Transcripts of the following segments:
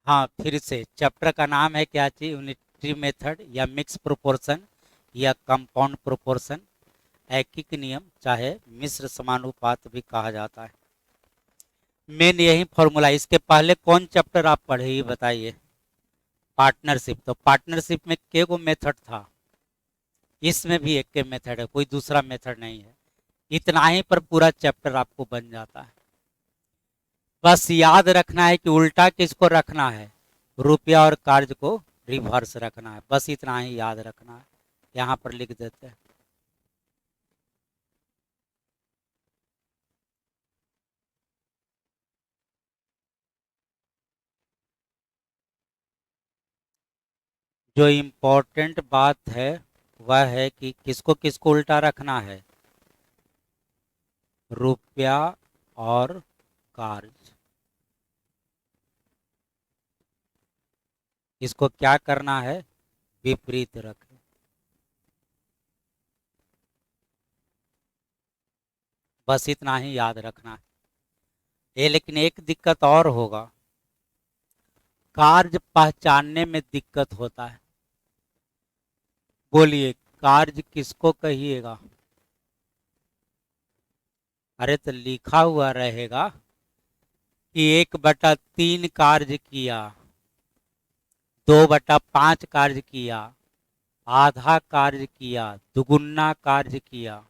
हाँ, फिर से चैप्टर का नाम है क्या चीज? यूनिटरी मेथड या मिक्स प्रोपोर्शन या कंपाउंड प्रोपोर्शन, ऐकिक नियम चाहे मिश्र समानुपात भी कहा जाता है। मेन यही फॉर्मूला। इसके पहले कौन चैप्टर आप पढ़े ये बताइए? पार्टनरशिप। तो पार्टनरशिप में के गो मेथड था? इसमें भी एक के मेथड है, कोई दूसरा मेथड नहीं है। इतना ही पर पूरा चैप्टर आपको बन जाता है। बस याद रखना है कि उल्टा किसको रखना है, रुपया और कार्य को रिवर्स रखना है। बस इतना ही याद रखना है। यहाँ पर लिख देते हैं। जो इम्पोर्टेंट बात है वह है कि किसको किसको उल्टा रखना है, रुपया और कार्य। इसको क्या करना है, विपरीत रखें। बस इतना ही याद रखना है। ये लेकिन एक दिक्कत और होगा, कार्य पहचानने में दिक्कत होता है। बोलिए, कार्य किसको कहिएगा? अरे तो लिखा हुआ रहेगा कि 1/3 कार्य किया, 2/5 कार्य किया, आधा कार्य किया, दुगुना कार्य किया।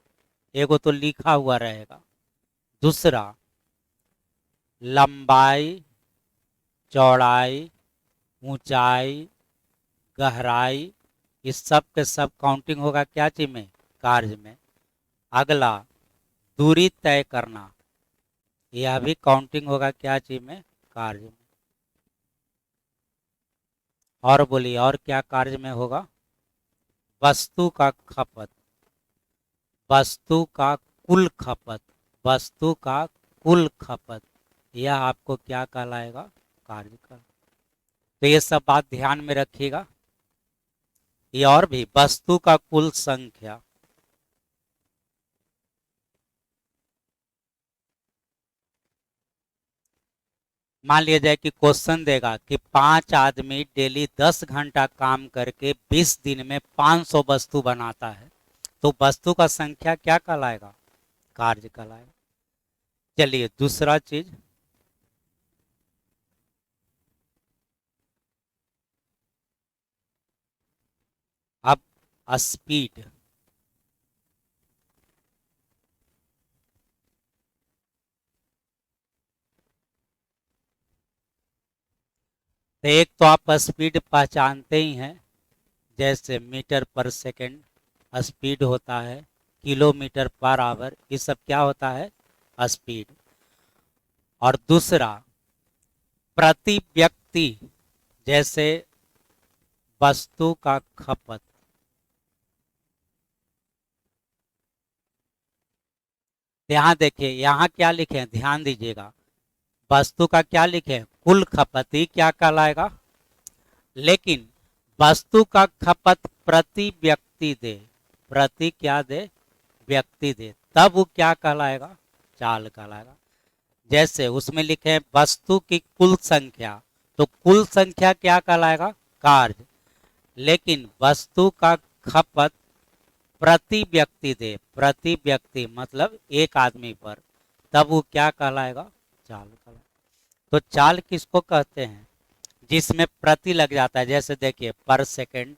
एगो तो लिखा हुआ रहेगा। दूसरा, लंबाई, चौड़ाई, ऊंचाई, गहराई, इस सब के सब काउंटिंग होगा क्या चीज में, कार्य में। अगला, दूरी तय करना, यह भी काउंटिंग होगा क्या चीज में, कार्य में। और बोलिए, और क्या कार्य में होगा? वस्तु का खपत, वस्तु का कुल खपत, वस्तु का कुल खपत, यह आपको क्या कहलाएगा, कार्य का। तो ये सब बात ध्यान में रखिएगा। ये और भी, वस्तु का कुल संख्या, मान लिया जाए कि क्वेश्चन देगा कि 5 आदमी डेली 10 घंटा काम करके 20 दिन में 500 वस्तु बनाता है, तो वस्तु का संख्या क्या कहलाएगा, कार्य कहलाएगा। चलिए दूसरा चीज, अब स्पीड। तो एक तो आप स्पीड पहचानते ही हैं, जैसे मीटर पर सेकंड स्पीड होता है, किलोमीटर पर आवर, ये सब क्या होता है, स्पीड। और दूसरा, प्रति व्यक्ति, जैसे वस्तु का खपत। यहाँ देखिए, यहाँ क्या लिखे हैं, ध्यान दीजिएगा। वस्तु का क्या लिखे हैं, कुल खपत, ही क्या कहलाएगा। लेकिन वस्तु का खपत प्रति व्यक्ति दे, प्रति क्या दे, व्यक्ति दे, तब वो क्या कहलाएगा, चाल कहलाएगा। जैसे उसमें लिखे हैं वस्तु की कुल संख्या, तो कुल संख्या क्या कहलाएगा, कार्य। लेकिन वस्तु का खपत प्रति व्यक्ति दे, प्रति व्यक्ति मतलब एक आदमी पर, तब वो क्या कहलाएगा, चाल कहलाएगा। तो चाल किसको कहते हैं, जिसमें प्रति लग जाता है। जैसे देखिए, पर सेकंड,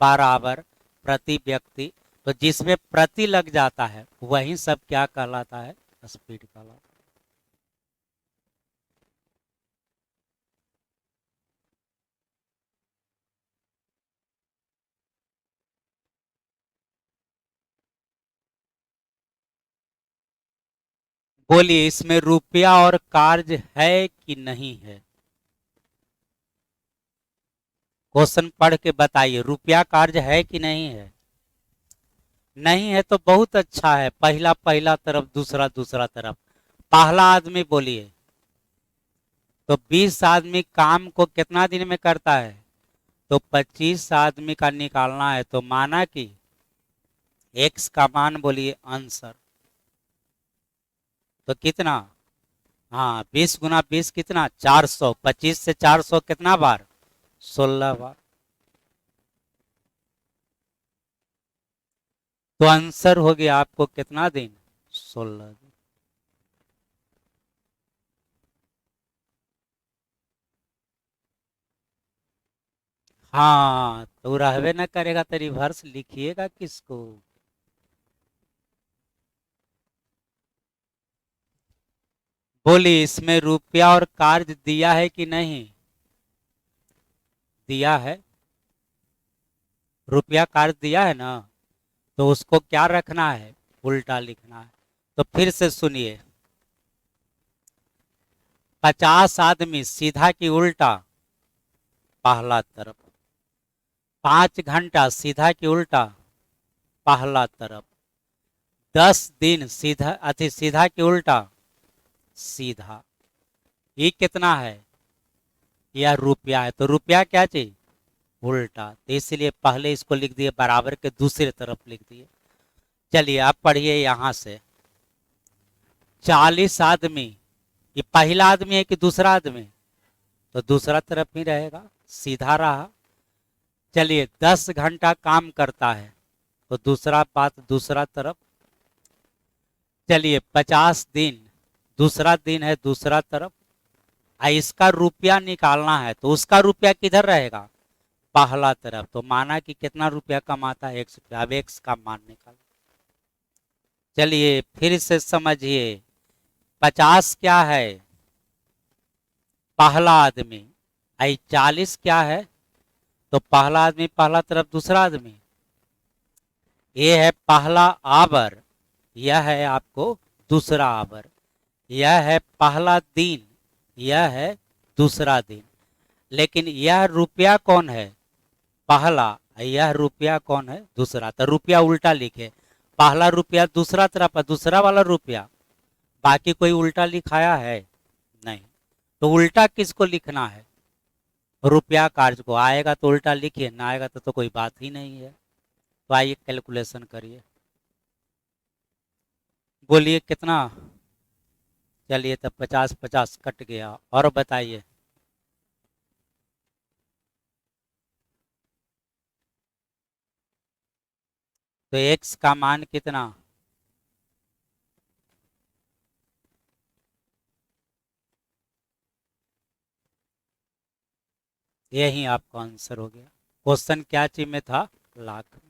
पर आवर, प्रति व्यक्ति, तो जिसमें प्रति लग जाता है वही सब क्या कहलाता है, स्पीड कहलाता है। बोलिए, इसमें रुपया और कार्य है कि नहीं है? क्वेश्चन पढ़ के बताइए, रुपया कार्य है कि नहीं है? नहीं है तो बहुत अच्छा है, पहला पहला तरफ, दूसरा दूसरा तरफ। पहला आदमी बोलिए, तो 20 आदमी काम को कितना दिन में करता है, तो 25 आदमी का निकालना है, तो माना कि एक्स का मान बोलिए आंसर, तो कितना, हाँ 20 × 20 कितना 400, 25 से 400 कितना बार 16 बार। तो आंसर हो गया आपको कितना दिन 16 दिन। हाँ तो रहबे न करेगा तो रिवर्स लिखिएगा किसको। बोली इसमें रुपया और कार्य दिया है कि नहीं, दिया है। रुपया कार्य दिया है ना, तो उसको क्या रखना है उल्टा लिखना है। तो फिर से सुनिए, 50 आदमी सीधा की उल्टा पहला तरफ, 5 घंटा सीधा की उल्टा पहला तरफ, 10 दिन सीधा अति सीधा की उल्टा सीधा। ये कितना है, यह रुपया है। तो रुपया क्या चीज उल्टा, तो इसलिए पहले इसको लिख दिए बराबर के दूसरी तरफ लिख दिए। चलिए आप पढ़िए यहां से, 40 आदमी, ये पहला आदमी है कि दूसरा आदमी, तो दूसरा तरफ ही रहेगा सीधा रहा। चलिए 10 घंटा काम करता है, तो दूसरा बात दूसरा तरफ। चलिए 50 दिन, दूसरा दिन है दूसरा तरफ। इसका रुपया निकालना है, तो उसका रुपया किधर रहेगा पहला तरफ। तो माना कि कितना रुपया कमाता है 100 रुपया, अब एक्स का मान निकाल। चलिए फिर से समझिए, 50 क्या है पहला आदमी, 40 क्या है, तो पहला आदमी पहला तरफ दूसरा आदमी, ये है पहला आवर, यह है आपको दूसरा आवर, यह है पहला दिन, यह है दूसरा दिन। लेकिन यह रुपया कौन है पहला, यह रुपया कौन है दूसरा। तो रुपया उल्टा लिखे, पहला रुपया दूसरा तरफ है, दूसरा वाला रुपया, बाकी कोई उल्टा लिखाया है नहीं। तो उल्टा किसको लिखना है, रुपया कार्य को। आएगा तो उल्टा लिखिए, ना आएगा तो कोई बात ही नहीं है। तो आइए कैलकुलेशन करिए, बोलिए कितना। चलिए तब 50 50 कट गया, और बताइए। तो एक्स का मान कितना, यही आपका आंसर हो गया। क्वेश्चन क्या चीज में था, लाख में।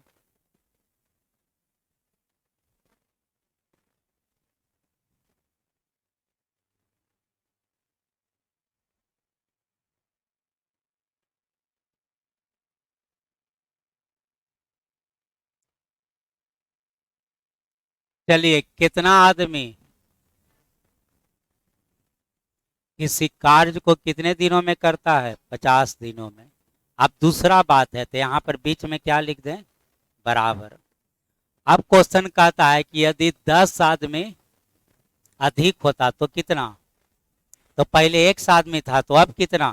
चलिए कितना आदमी किसी कार्य को कितने दिनों में करता है, 50 दिनों में। अब दूसरा बात है, तो यहाँ पर बीच में क्या लिख दें बराबर। अब क्वेश्चन कहता है कि यदि 10 आदमी अधिक होता तो कितना। तो पहले एक्स आदमी था, तो अब कितना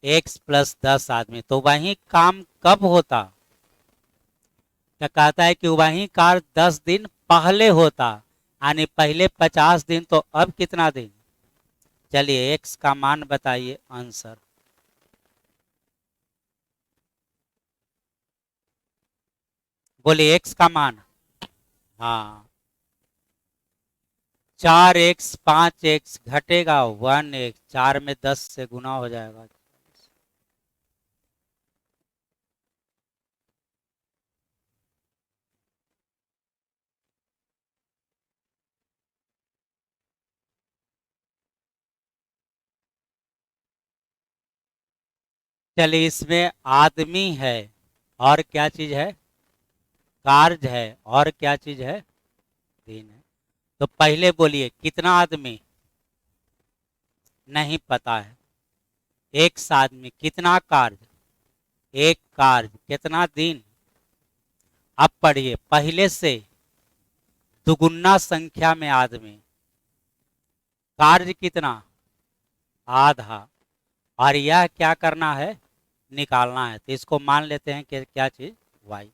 एक्स प्लस 10 आदमी। तो वही काम कब होता, क्या कहता है कि वही कार्य 10 दिन पहले होता, यानी पहले 50 दिन, तो अब कितना दिन। चलिए एक्स का मान बताइए आंसर। बोलिए एक्स का मान। हाँ 4x 5x घटेगा 1x, 4 में 10 से गुना हो जाएगा। चलिए इसमें आदमी है और क्या चीज है, कार्य है और क्या चीज है, दिन है। तो पहले बोलिए कितना आदमी, नहीं पता है। एक आदमी, कितना कार्य, एक कार्य, कितना दिन। अब पढ़िए पहले से दुगुना संख्या में आदमी, कार्य कितना आधा, और यह क्या करना है निकालना है। तो इसको मान लेते हैं कि क्या चीज वाई।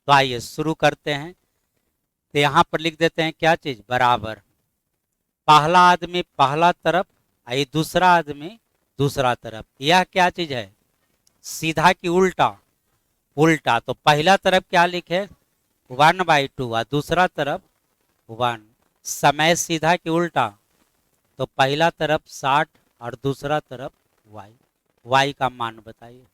तो आइए शुरू करते हैं। तो यहाँ पर लिख देते हैं क्या चीज बराबर। पहला आदमी पहला तरफ, ये दूसरा आदमी दूसरा तरफ। यह क्या चीज है? सीधा की उल्टा? उल्टा। तो पहला तरफ क्या लिखे? 1/2 और दूसरा तरफ 1। समय सीधा की उल्टा? तो पहला तरफ 60 और दूसरा तरफ y। y का मान बताइए।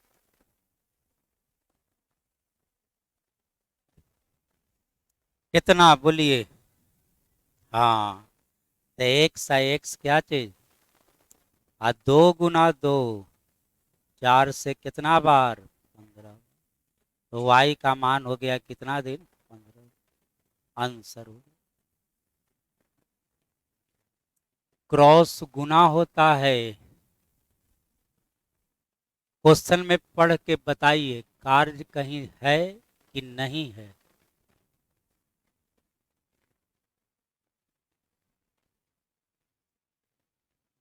कितना बोलिए? हाँ, तो x है, x क्या चीज? 2 × 2 4 से कितना बार? 15। तो y का मान हो गया कितना दिन? 15। आंसर हो गया। क्रॉस गुना होता है। क्वेश्चन में पढ़ के बताइए, कार्य कहीं है कि नहीं है?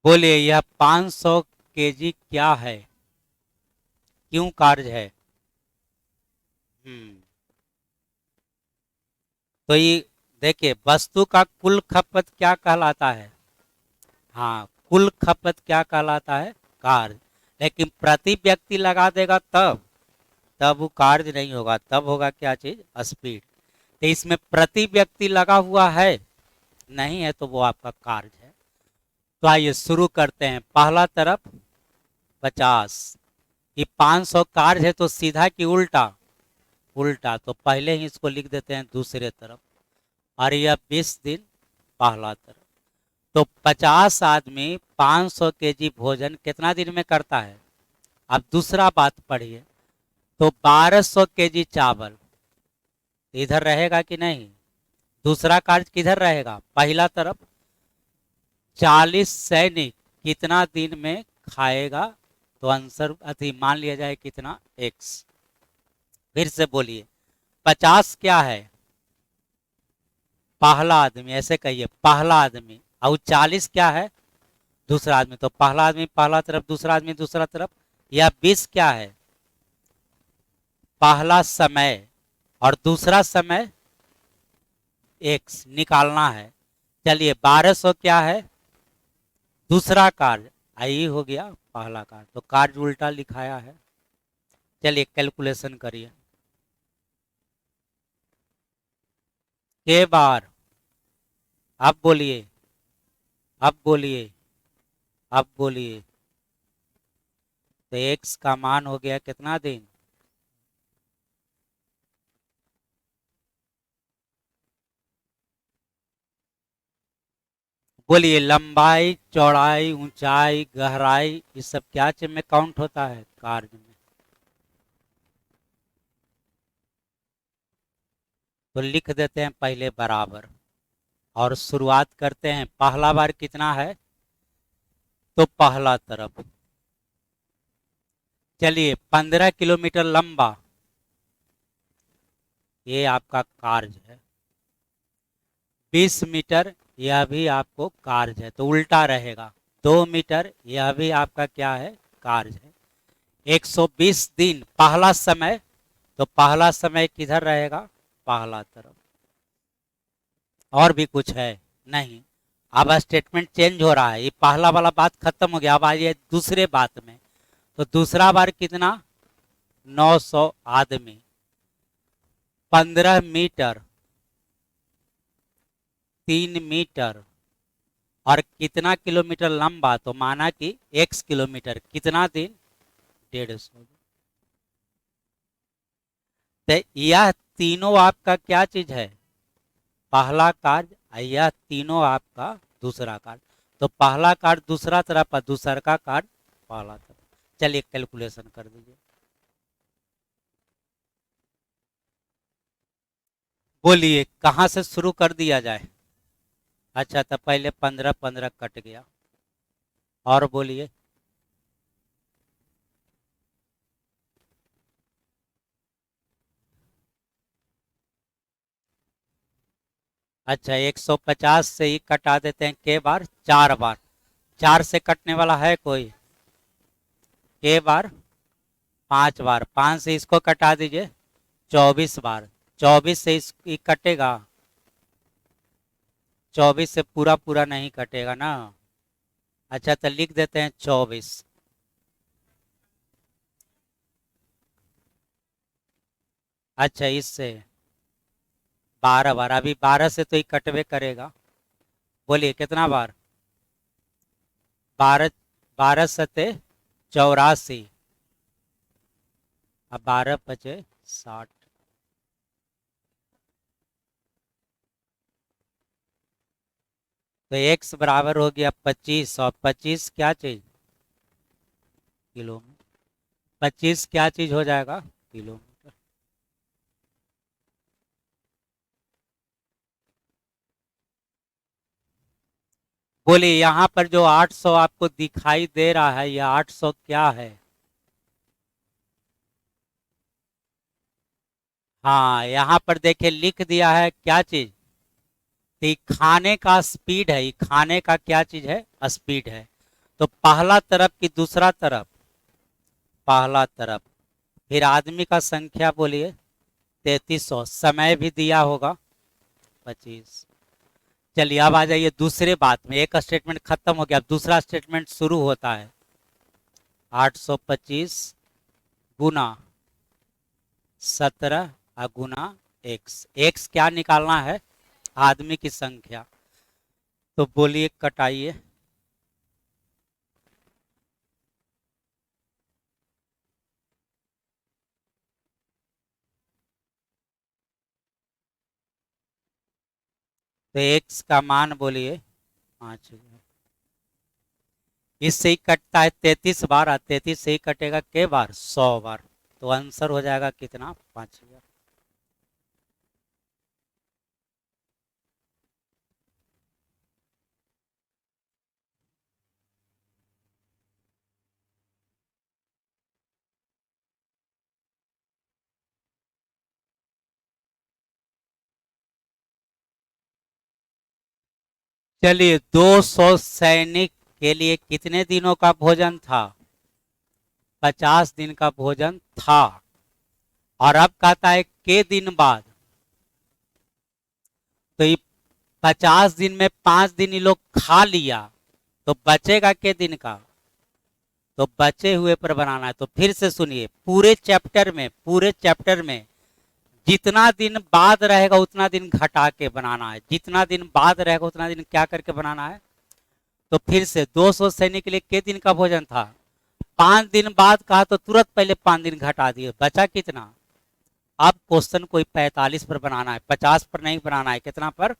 बोलिए, यह 500 केजी क्या है? क्यों कार्य है? हम्म। तो ये देखिए, वस्तु का कुल खपत क्या कहलाता है? हाँ, कुल खपत क्या कहलाता है? कार्य। लेकिन प्रति व्यक्ति लगा देगा तब वो कार्य नहीं होगा, तब होगा क्या चीज? स्पीड। तो इसमें प्रति व्यक्ति लगा हुआ है, नहीं है, तो वो आपका कार्य है। तो आइए शुरू करते हैं। पहला तरफ 50, ये 500 कार्य है, तो सीधा की उल्टा? उल्टा। तो पहले ही इसको लिख देते हैं दूसरे तरफ। और यह 20 दिन पहला तरफ। तो 50 आदमी 500 केजी भोजन कितना दिन में करता है? अब दूसरा बात पढ़िए। तो 1200 केजी चावल इधर रहेगा कि नहीं? दूसरा कार्य किधर रहेगा? पहला तरफ। 40 सैनिक कितना दिन में खाएगा? तो आंसर अति मान लिया जाए कितना? x। फिर से बोलिए, 50 क्या है? पहला आदमी, ऐसे कहिए पहला आदमी। और 40 क्या है? दूसरा आदमी। तो पहला आदमी पहला तरफ, दूसरा आदमी दूसरा तरफ। या 20 क्या है? पहला समय और दूसरा समय x निकालना है। चलिए, 1200 क्या है? दूसरा कार्य। आई हो गया पहला कार्य, तो कार्य उल्टा लिखाया है। चलिए कैलकुलेशन करिए। के बार? अब बोलिए, अब बोलिए, अब बोलिए। तो x का मान हो गया कितना दिन? बोलिए, लंबाई, चौड़ाई, ऊंचाई, गहराई, ये सब क्या चीज में काउंट होता है? कार्य में। तो लिख देते हैं पहले बराबर, और शुरुआत करते हैं। पहला बार कितना है? तो पहला तरफ। चलिए, 15 किलोमीटर लंबा, ये आपका कार्य है। 20 मीटर, यह भी आपको कार्य है, तो उल्टा रहेगा। 2 मीटर, यह भी आपका क्या है? कार्य है। 120 दिन पहला समय, तो पहला समय किधर रहेगा? पहला तरफ। और भी कुछ है? नहीं। अब स्टेटमेंट चेंज हो रहा है, ये पहला वाला बात खत्म हो गया। अब आइए दूसरे बात में। तो दूसरा बार कितना? 900 आदमी, 15 मीटर, 3 मीटर, और कितना किलोमीटर लंबा? तो माना कि x किलोमीटर। कितना दिन? 150। तो यह तीनों आपका क्या चीज है? पहला कार्य, और यह तीनों आपका दूसरा कार्य। तो पहला कार्य दूसरा तरफ और दूसरा का कार्य पहला तरफ। चलिए कैलकुलेशन कर दीजिए। बोलिए, कहाँ से शुरू कर दिया जाए? अच्छा, तो पहले 15 15 कट गया। और बोलिए। अच्छा, 150 से ही कटा देते हैं। के बार? 4 बार। 4 से कटने वाला है कोई? के बार? 5 बार। 5 से इसको कटा दीजिए, 24 बार। 24 से इस कटेगा 24 से पूरा पूरा नहीं कटेगा ना। अच्छा तो लिख देते हैं 24। अच्छा इससे 12 बार, अभी 12 से तो ही कटवे करेगा। बोलिए कितना बार? 12, 12 सते 84। अब 12 × 5 = 60। तो x बराबर हो गया 25, और 25 क्या चीज? किलो में। 25 क्या चीज हो जाएगा? किलोमीटर। बोलिए यहाँ पर जो 800 आपको दिखाई दे रहा है, यह 800 क्या है? हाँ यहाँ पर देखिए लिख दिया है क्या चीज? तो ये खाने का स्पीड है, ये खाने का क्या चीज है? स्पीड है। तो पहला तरफ की दूसरा तरफ? पहला तरफ। फिर आदमी का संख्या बोलिए 3300, समय भी दिया होगा 25। चलिए अब आ जाइए दूसरे बात में, एक स्टेटमेंट खत्म हो गया, अब दूसरा स्टेटमेंट शुरू होता है। 825 गुना 17 गुना एक्स। एक्स क्या निकालना है? आदमी की संख्या। तो बोलिए कटाइए। तो एक्स का मान बोलिए 5000। इससे ही कटता है 33 बार, और 33 से ही कटेगा के बार? 100 बार। तो आंसर हो जाएगा कितना? 5000। चलिए 200 सैनिक के लिए कितने दिनों का भोजन था? 50 दिन का भोजन था। और अब कहता है के दिन बाद। तो ये 50 दिन में 5 दिन ये लोग खा लिया, तो बचेगा के दिन का? तो बचे हुए पर बनाना है। तो फिर से सुनिए, पूरे चैप्टर में जितना दिन बाद रहेगा उतना दिन घटा के बनाना है, जितना दिन बाद रहेगा उतना दिन क्या करके बनाना है। तो फिर से 200 सैनिक के लिए के दिन का भोजन था? 5 दिन बाद कहा तो तुरंत पहले 5 दिन घटा दिए, बचा कितना? अब क्वेश्चन कोई 45 पर बनाना है, 50 पर नहीं बनाना है। कितना पर?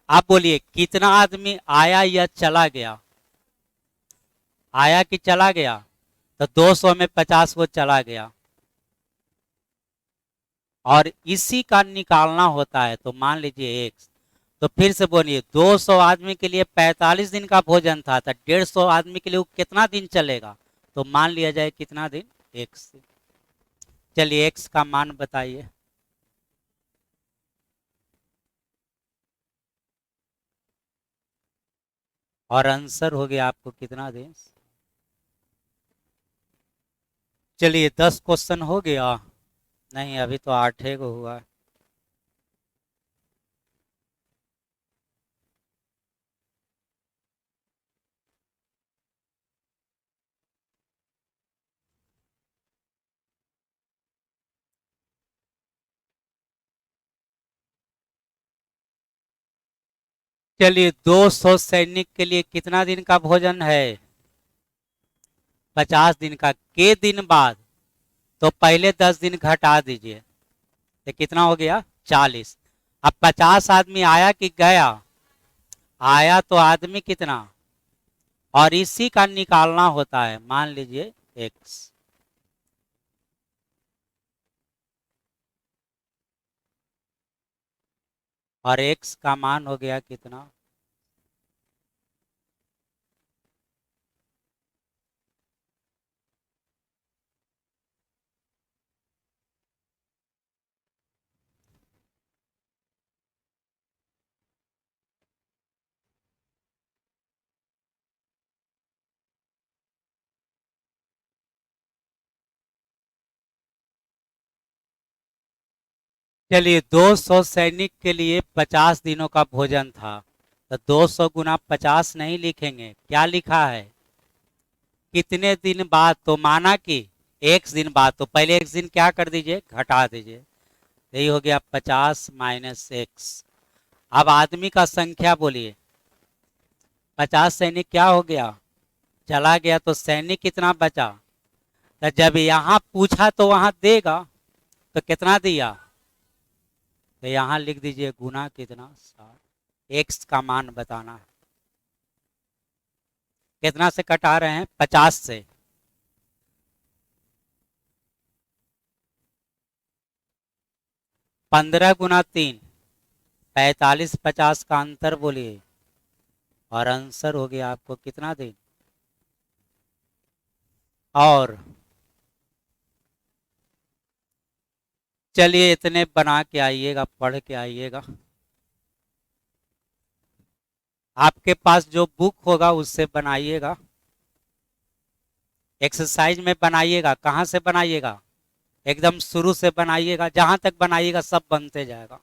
आप बोलिए कितना आदमी आया या चला गया? आया कि चला गया? तो 200 में 50 वो चला गया, और इसी का निकालना होता है। तो मान लीजिए एक्स। तो फिर से बोलिए 200 आदमी के लिए 45 दिन का भोजन था, तो 150 आदमी के लिए वो कितना दिन चलेगा? तो मान लिया जाए कितना दिन? एक्स। चलिए एक्स का मान बताइए। और आंसर हो गया आपको कितना दिन? चलिए 10 क्वेश्चन हो गया। नहीं अभी तो 8 को हुआ। चलिए 200 सैनिक के लिए कितना दिन का भोजन है? 50 दिन का। के दिन बाद? तो पहले 10 दिन घटा दीजिए, तो कितना हो गया? 40। अब 50 आदमी आया कि गया? आया तो आदमी कितना? और इसी का निकालना होता है, मान लीजिए एक्स। और एक्स का मान हो गया कितना? चलिए 200 सैनिक के लिए 50 दिनों का भोजन था, तो 200 गुना 50 नहीं लिखेंगे, क्या लिखा है, कितने दिन बाद, तो माना कि एक दिन बाद, तो पहले एक दिन क्या कर दीजिए, घटा दीजिए, यही हो गया 50 माइनस एक्स। अब आदमी का संख्या बोलिए, 50 सैनिक क्या हो गया, चला गया, तो सैनिक कितना बचा, तो जब यहाँ पूछा तो वहां देगा, तो कितना दिया, तो यहाँ लिख दीजिए गुना कितना 60, एक्स का मान बताना है, कितना से कटा रहे हैं, 50 से, 15 गुना 3, 45, 50 का अंतर बोलिए, और आंसर हो गया आपको कितना दिन, और चलिए इतने बना के आइएगा, पढ़ के आइएगा, आपके पास जो बुक होगा उससे बनाइएगा, एक्सरसाइज में बनाइएगा, कहाँ से बनाइएगा, एकदम शुरू से बनाइएगा, जहां तक बनाइएगा सब बनते जाएगा।